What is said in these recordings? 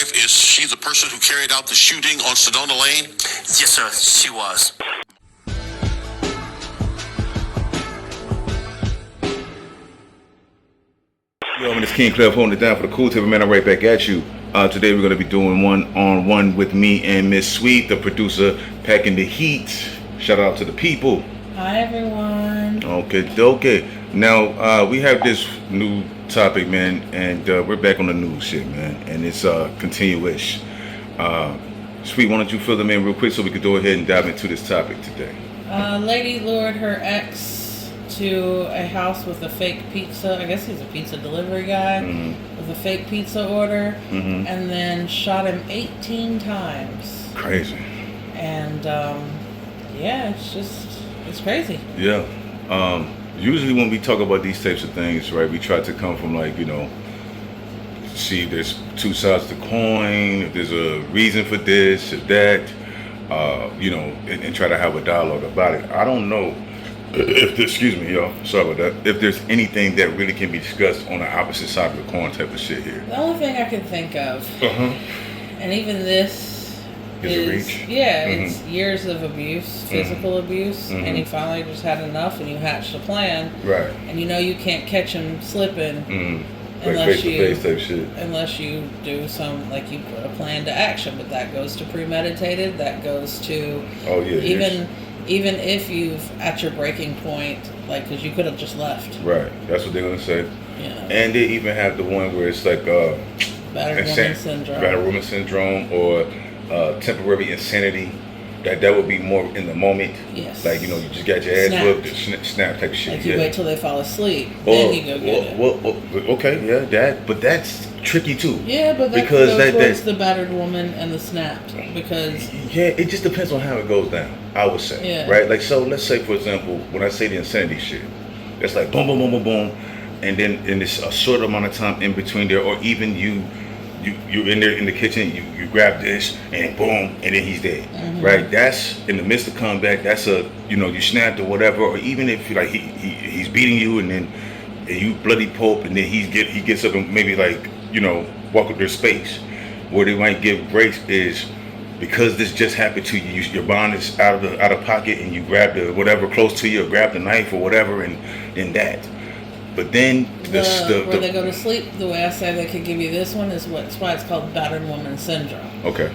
wife, is she the person who carried out the shooting on Sedona Lane? Yes, sir, she was. Yo, it's King Clef holding it down for the Cool Tip, man. I'm right back at you. Today we're going to be doing one-on-one with me and Miss Sweet, the producer, packing the heat. Shout out to the people. Hi, everyone. Okay. Now, we have this new topic, man, and we're back on the news shit, man, and it's continuous. Sweet, why don't you fill them in real quick so we could go ahead and dive into this topic today? Lady lured her ex to a house with a fake pizza. I guess he's a pizza delivery guy with a fake pizza order, and then shot him 18 times. Crazy. And yeah, it's crazy. Yeah. Usually when we talk about these types of things, right, we try to come from see there's two sides to the coin, if there's a reason for this or that, and try to have a dialogue about it. I don't know if excuse me, y'all, sorry about that, if there's anything that really can be discussed on the opposite side of the coin type of shit here. The only thing I can think of, and even this is a reach. Yeah, it's years of abuse, physical abuse, and he finally just had enough, and you hatched a plan, right? And you can't catch him slipping. Unless face-to-face type shit. Unless you do some, you put a plan to action, but that goes to premeditated. That goes to even if you've at your breaking point, because you could have just left. Right, that's what they're gonna say. Yeah. And they even have the one where it's battered woman syndrome. Battered woman syndrome or temporary insanity. That would be more in the moment. Yes. You just got your ass whooped, snap type of shit. You wait till they fall asleep, then you go get it. Okay, yeah, but that's tricky too. Yeah, but that goes towards the battered woman and the snapped, because... Yeah, it just depends on how it goes down, I would say. Yeah. Right? So let's say, for example, when I say the insanity shit, it's like boom, boom, boom, boom, boom, and then it's a short amount of time in between there, or even you're in there in the kitchen, you grab this, and boom, and then he's dead, right? That's in the midst of comeback. That's you snapped or whatever, or even if he's beating you, and then you bloody pulp, and then he gets up and maybe walk up their space. Where they might give grace is because this just happened to you. Your bond is out of pocket, and you grab the whatever close to you, or grab the knife or whatever, and that. But then where they go to sleep, the way I say they could give you this one is that's why it's called battered woman syndrome. Okay.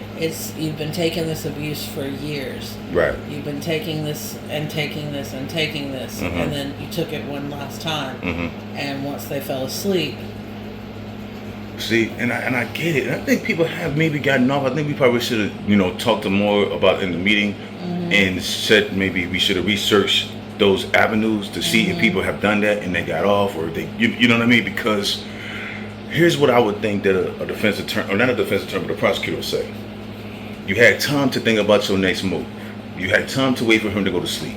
You've been taking this abuse for years. Right. You've been taking this and taking this and taking this, and then you took it one last time, and once they fell asleep. See, and I get it. And I think people have maybe gotten off. I think we probably should have talked to more about in the meeting, and said maybe we should have researched those avenues to see if people have done that and they got off, or they you know what I mean? Because here's what I would think that a defense attorney, or not a defense attorney, but a prosecutor would say. You had time to think about your next move. You had time to wait for him to go to sleep.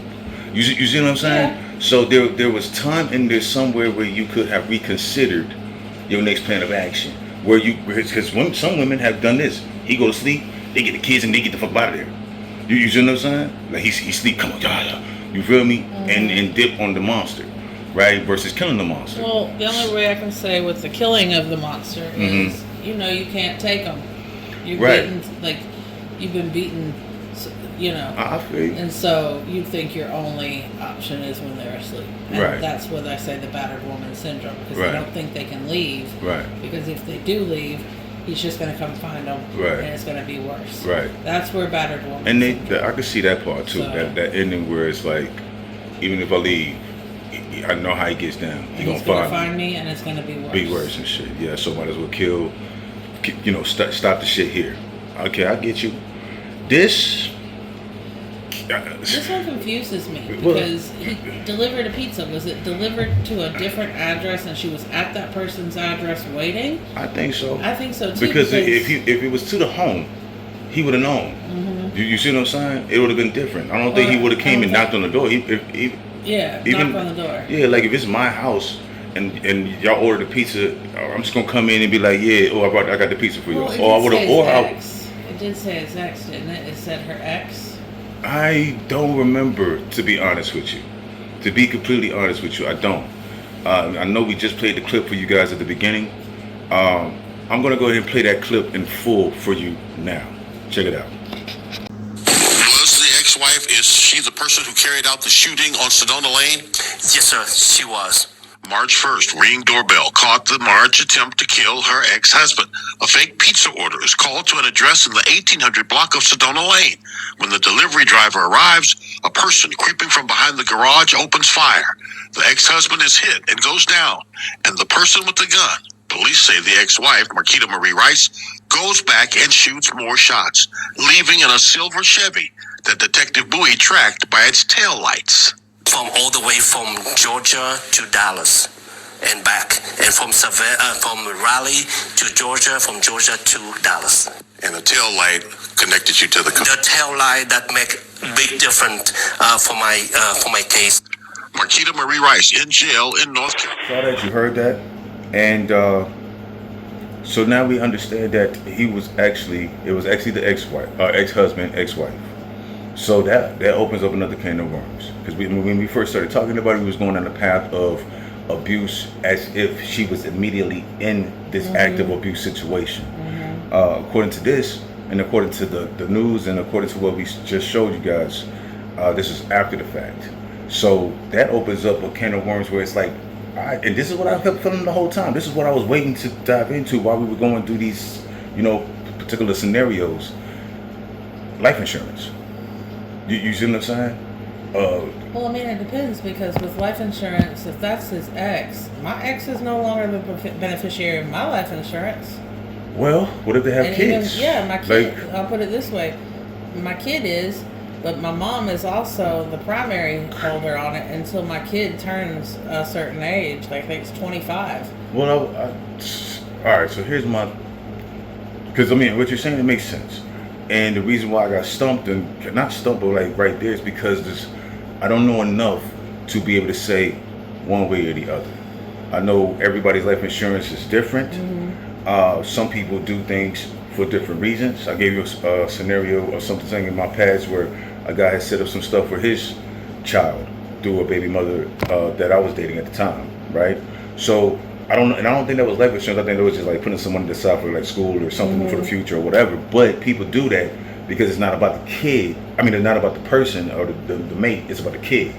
You see what I'm saying? Yeah. So there was time in there somewhere where you could have reconsidered your next plan of action. Because some women have done this. He go to sleep, they get the kids, and they get the fuck out of there. You see what I'm saying? He sleep, come on, yeah. You feel me? And dip on the monster, right? Versus killing the monster. Well, the only way I can say with the killing of the monster is, you can't take them. You've been beaten, I feel you. And so you think your only option is when they're asleep. And that's what I say the battered woman syndrome, because they don't think they can leave. Right. Because if they do leave, he's just going to come find them, and it's going to be worse. Right. That's where battered woman. And I could see that part too. So, that ending where it's even if I leave, I know how he gets down. He's going to find me, and it's going to be worse. Be worse and shit. Yeah. So might as well kill. Stop the shit here. Okay, I get you. This one confuses me because he delivered a pizza. Was it delivered to a different address and she was at that person's address waiting? I think so. I think so too. Because if it was to the home, he would have known. You see what I'm saying? It would have been different. I don't think he would have came and knocked on the door. Knock on the door. Yeah, if it's my house and y'all ordered a pizza, I'm just gonna come in and be like, yeah, I got the pizza for you. It did say his ex, didn't it? It said her ex. I don't remember, to be honest with you. To be completely honest with you, I don't. I know we just played the clip for you guys at the beginning. I'm gonna go ahead and play that clip in full for you now. Check it out. Was the ex-wife, is she the person who carried out the shooting on Sedona Lane? Yes, sir. She was. March 1st, Ring doorbell caught the March attempt to kill her ex-husband. A fake pizza order is called to an address in the 1800 block of Sedona Lane. When the delivery driver arrives, a person creeping from behind the garage opens fire. The ex-husband is hit and goes down, and the person with the gun, police say the ex-wife, Marquita Marie Rice, goes back and shoots more shots, leaving in a silver Chevy that Detective Bowie tracked by its tail lights. From all the way from Georgia to Dallas and back. And from Raleigh to Georgia, from Georgia to Dallas. And the tail light connected you to the car. The tail light that make big difference for my case. Marquita Marie Rice in jail in North Carolina. Saw that, you heard that, and so now we understand that it was actually the ex-wife, ex-husband, ex-wife. So that opens up another can of worms, because when we first started talking about it, we was going down the path of abuse as if she was immediately in this active abuse situation. According to this, and according to the news, and according to what we just showed you guys, this is after the fact. So that opens up a can of worms where it's like, and this is what I kept feeling the whole time. This is what I was waiting to dive into while we were going through these, particular scenarios. Life insurance. You see what I'm saying? Well, I mean, it depends, because with life insurance, if that's his ex, my ex is no longer the beneficiary of my life insurance. Well, what if they have kids? My kid, I'll put it this way, my kid is, but my mom is also the primary holder on it until my kid turns a certain age, like I think it's 25. Well, all right, so here's my, because I mean, what you're saying, it makes sense. And the reason why I got stumped, and not stumped, but like right there, is because I don't know enough to be able to say one way or the other. I know everybody's life insurance is different. Some people do things for different reasons. I gave you a scenario of something in my past where a guy had set up some stuff for his child through a baby mother that I was dating at the time, right? So I don't think that was life insurance. I think it was just like putting someone to the side for like school or something for the future or whatever. But people do that because it's not about the kid. I mean, it's not about the person or the mate. It's about the kid.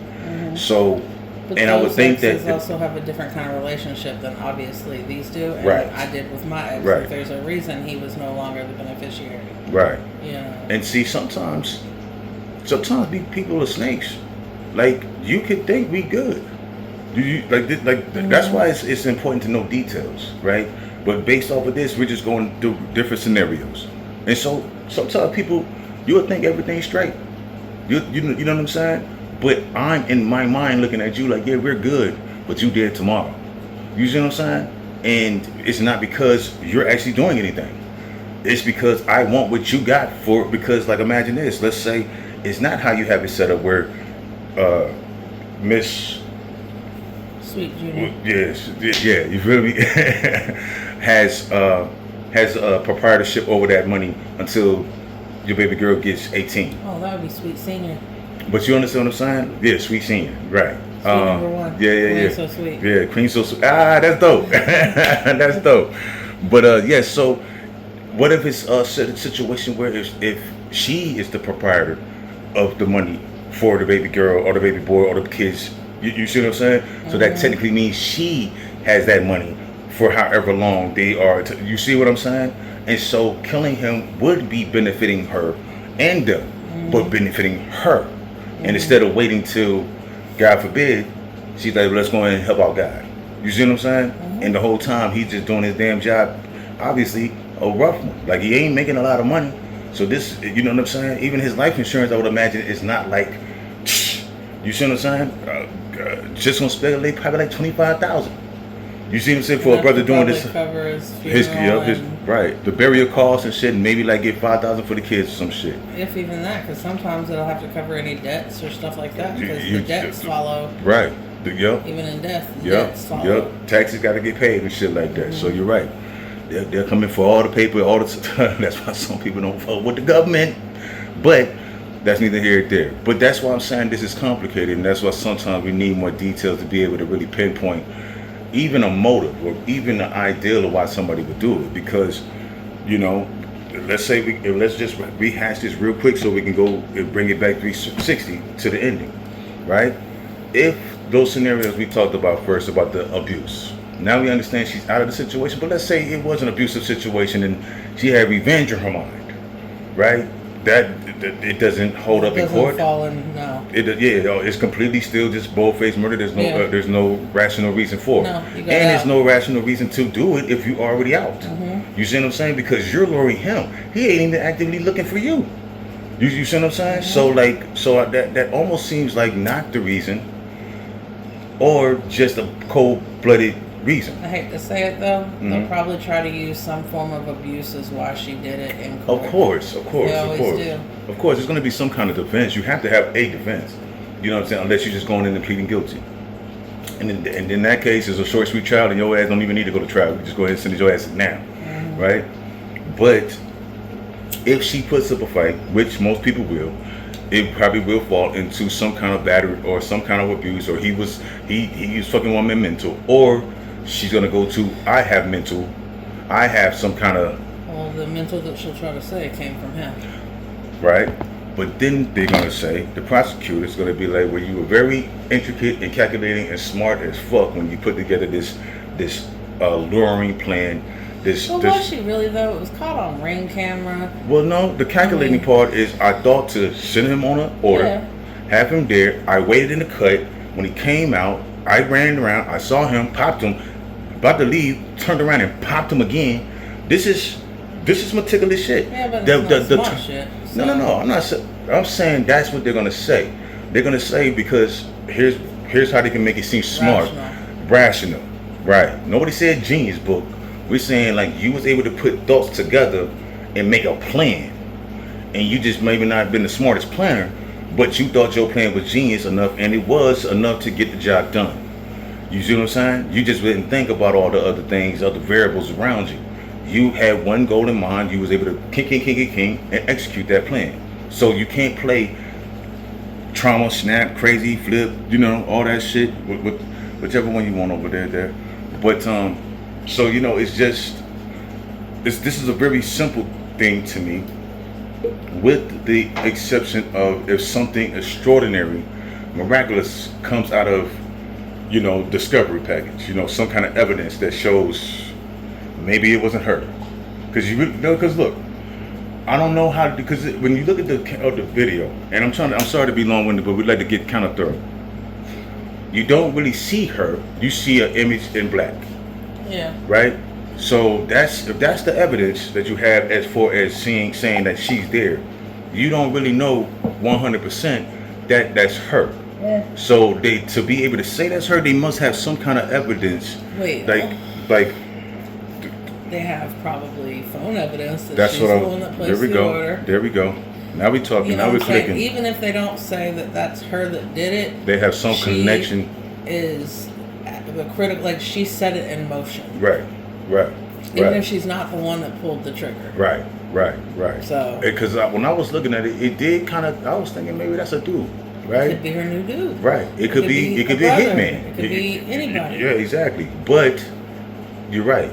So, But and I would think that also have a different kind of relationship than obviously these do, and Right. I did with my ex. Right. If there's a reason he was no longer the beneficiary. right. Yeah. And see, sometimes people are snakes. Like, you could think we good. That's why it's important to know details, right? But based off of this, we're just going through different scenarios. And so sometimes people, you'll think everything's straight. You know what I'm saying? But I'm in my mind looking at you like, yeah, we're good, but you dead tomorrow. You see what I'm saying? And it's not because you're actually doing anything. It's because I want what you got for it. Because, like, imagine this. Let's say it's not how you have it set up where Miss Sweet Junior. Yes, yeah, you feel me? has a proprietorship over that money until your baby girl gets 18. Oh, that would be Sweet Senior. But you understand what I'm saying? Yeah, Sweet Senior, right? Sweet number one. Yeah. Queen So Sweet. Yeah, Queen So Sweet. That's dope. That's dope. But yeah, so what if it's a situation where if she is the proprietor of the money for the baby girl or the baby boy or the kids? You see what I'm saying? So that technically means she has that money for however long they are. You see what I'm saying? And so killing him would be benefiting her and them, but benefiting her. And instead of waiting till, God forbid, she's like, well, let's go and help out God. You see what I'm saying? And the whole time he's just doing his damn job, obviously a rough one. Like, he ain't making a lot of money. So this, you know what I'm saying? Even his life insurance, I would imagine, is not like, you see what I'm saying? Just gonna speculate, probably like $25,000. You see what I'm saying? For a brother doing this, cover his funeral right, the burial costs and shit, and maybe like get $5,000 for the kids or some shit. if even that, because sometimes it'll have to cover any debts or stuff like that, because the debts follow. Right. Yep. Even in death, the debts follow. Yep. Taxes got to get paid and shit like that. So you're right. They're coming for all the paper, all the. That's why some people don't vote with the government. But that's neither here nor there. But that's why I'm saying this is complicated, and that's why sometimes we need more details to be able to really pinpoint even a motive or even an ideal of why somebody would do it. Because, you know, let's just rehash this real quick so we can go and bring it back 360 to the ending, right? If those scenarios we talked about first about the abuse, now we understand she's out of the situation, but let's say it was an abusive situation and she had revenge in her mind, right? That it doesn't hold up in court. Fall in, no. It's completely still just bold-faced murder. There's no rational reason for it. No, and there's no rational reason to do it if you already out. You see what I'm saying? Because you're luring him. He ain't even actively looking for you. You see what I'm saying? So that almost seems like not the reason, or just a cold-blooded reason. I hate to say it though, they'll probably try to use some form of abuse as why she did it in court. Of course. They always do. Of course, there's going to be some kind of defense. You have to have a defense. You know what I'm saying? Unless you're just going in and pleading guilty. And in that case, it's a short, sweet trial, and your ass don't even need to go to trial. You just go ahead and send your ass now, right? But if she puts up a fight, which most people will, it probably will fall into some kind of battery or some kind of abuse, or he was fucking one man mental, or she's gonna go to I have some kind of. Well, the mental that she'll try to say came from him. Right? But then they're gonna say, the prosecutor's gonna be like, well, you were very intricate and calculating and smart as fuck when you put together this luring plan. Was she really though? It was caught on Ring camera. Well, no, the calculating part is I thought to send him on an order, have him there. I waited in the cut. When he came out, I ran around. I saw him, popped him, about to leave, turned around and popped him again. This is meticulous shit. Yeah, but it's not smart shit. So. No. I'm saying that's what they're gonna say. They're gonna say because here's how they can make it seem smart, rational, right? Nobody said genius book. We're saying like you was able to put thoughts together and make a plan, and you just maybe not been the smartest planner, but you thought your plan was genius enough, and it was enough to get the job done. You see what I'm saying? You just didn't think about all the other things, other variables around you. You had one goal in mind. You was able to king, and execute that plan. So you can't play trauma, snap, crazy, flip, all that shit with whichever one you want over there. But so it's just this is a very simple thing to me, with the exception of if something extraordinary, miraculous comes out of discovery package, some kind of evidence that shows maybe it wasn't her. Because look, I don't know how, because when you look at the video, and I'm sorry to be long-winded, but we'd like to get kind of thorough. You don't really see her. You see an image in black. Yeah. Right? So if that's the evidence that you have as far as saying that she's there, you don't really know 100% that that's her. Yeah. So to be able to say that's her, they must have some kind of evidence. Wait. Like they have probably phone evidence that that's she's the one that placed the order. There we go. Now we're talking. Now we're clicking. Even if they don't say that that's her that did it, they have some connection. Is the critical, like she set it in motion. Right. Even if she's not the one that pulled the trigger. Right. So because when I was looking at it, it did kind of. I was thinking maybe that's a dude. Right? It could be her new dude. Right. It could be a hitman. It could be anybody. Yeah, exactly. But you're right.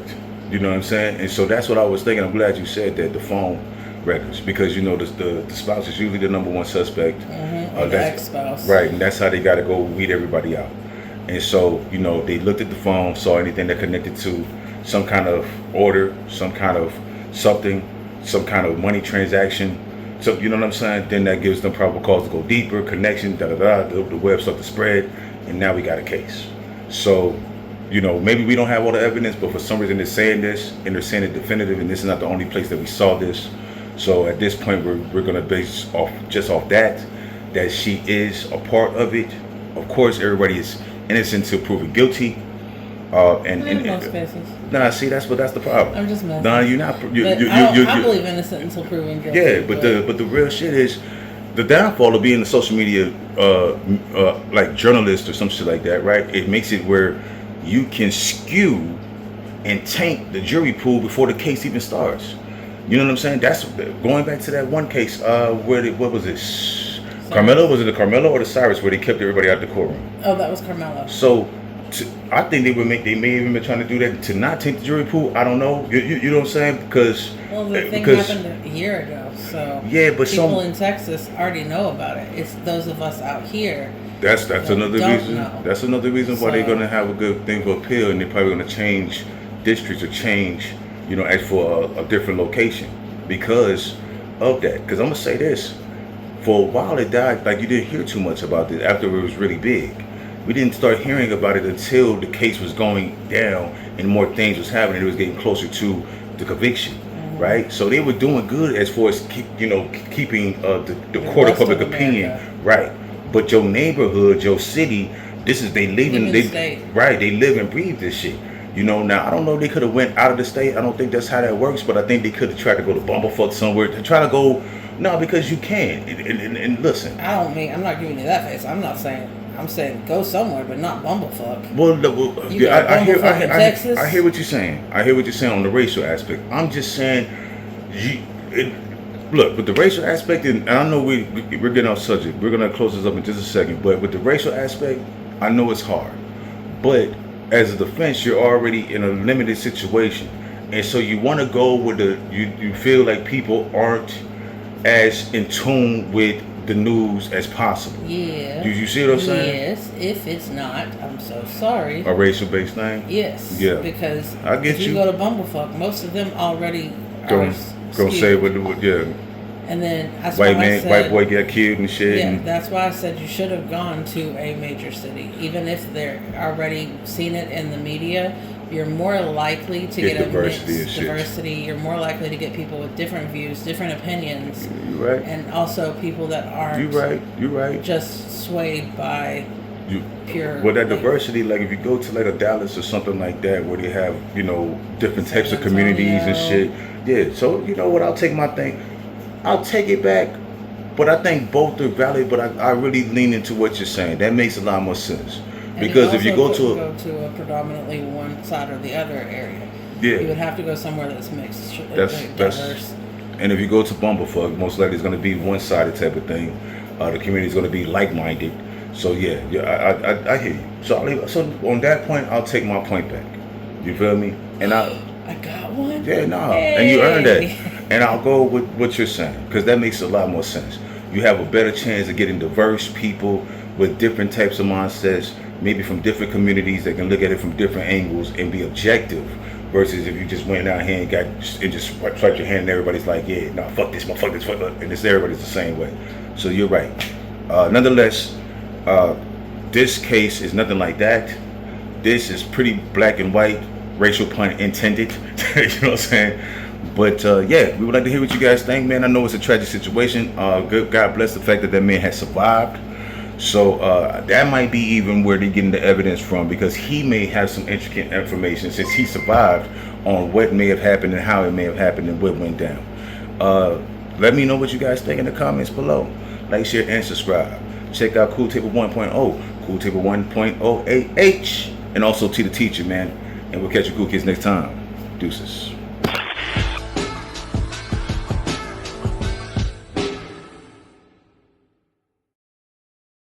You know what I'm saying? And so that's what I was thinking. I'm glad you said that, the phone records, because the spouse is usually the number one suspect. Or the ex-spouse. Right, and that's how they got to go weed everybody out. And so, they looked at the phone, saw anything that connected to some kind of order, some kind of something, some kind of money transaction. So, you know what I'm saying? Then that gives them probable cause to go deeper, connection, the web starts to spread, and now we got a case. So, maybe we don't have all the evidence, but for some reason they're saying this, and they're saying it definitive, and this is not the only place that we saw this. So at this point, we're going to base off that she is a part of it. Of course, everybody is innocent until proven guilty. In most cases. Nah, see, that's the problem. I'm just messing. Nah, you're not. I believe innocent until proven guilty. Yeah, but the real shit is the downfall of being a social media like journalist or some shit like that, right? It makes it where you can skew and taint the jury pool before the case even starts. You know what I'm saying? That's going back to that one case. What was this? Carmelo? Was it the Carmelo or the Cyrus where they kept everybody out the courtroom? Oh, that was Carmelo. So I think they may even been trying to do that to not take the jury pool. I don't know. You know what I'm saying? Because the thing happened a year ago, so yeah, but people in Texas already know about it. It's those of us out here. That's another reason. Know. That's another reason why they're gonna have a good thing for appeal, and they're probably gonna change districts or change, as for a different location because of that. Because I'm gonna say this: for a while it died. Like you didn't hear too much about it after it was really big. We didn't start hearing about it until the case was going down and more things was happening. It was getting closer to the conviction, right? So they were doing good as far as keeping the court of public opinion, right? But your neighborhood, your city, they live and breathe this shit. Now I don't know if they could have went out of the state. I don't think that's how that works, but I think they could have tried to go to Bumblefuck somewhere to try to go. No, because you can. And listen, I'm not giving you that face. I'm saying go somewhere, but not Bumblefuck. Well, I hear what you're saying. I hear what you're saying on the racial aspect. I'm just saying, look, with the racial aspect, and I know we're getting off subject. We're gonna close this up in just a second. But with the racial aspect, I know it's hard. But as a defense, you're already in a limited situation, and so you want to go with you feel like people aren't as in tune with the news as possible. Yeah. Do you see what I'm saying? Yes. If it's not, I'm so sorry. A racial-based thing? Yes. Yeah. Because I get if you go to Bumblefuck, most of them already go say what yeah. And then that's white why man, I said, white boy get killed and shit. Yeah, and that's why I said you should have gone to a major city, even if they're already seen it in the media. You're more likely to get a diversity. You're more likely to get people with different views, different opinions. You're right. And also people that aren't. You're right. Just swayed by pure. Well, that diversity, like if you go to like a Dallas or something like that, where they have different types of communities and shit. Yeah. So you know what? I'll take my thing. I'll take it back. But I think both are valid. But I really lean into what you're saying. That makes a lot more sense. Because if you go to a predominantly one side or the other area, yeah, you would have to go somewhere that's mixed, diverse. And if you go to Bumblefuck, most likely it's going to be one-sided type of thing. The community is going to be like-minded. So yeah, I hear you. So on that point, I'll take my point back. You feel me? And I got one. Yeah, nah, hey. And you earned that. And I'll go with what you're saying because that makes a lot more sense. You have a better chance of getting diverse people with different types of mindsets. Maybe from different communities that can look at it from different angles and be objective, versus if you just went out here and just swiped your hand and everybody's like, yeah, nah, fuck this, fuck this, and it's everybody's the same way. So you're right. Nonetheless, this case is nothing like that. This is pretty black and white, racial pun intended. You know what I'm saying? But yeah, we would like to hear what you guys think, man. I know it's a tragic situation. God bless the fact that man has survived. So that might be even where they're getting the evidence from, because he may have some intricate information since he survived on what may have happened and how it may have happened and what went down. Let me know what you guys think in the comments below. Like, share, and subscribe. Check out Cool Table 1.0, Cool Table 1.0 AH, and also T the Teacher, man. And we'll catch you cool kids next time. Deuces.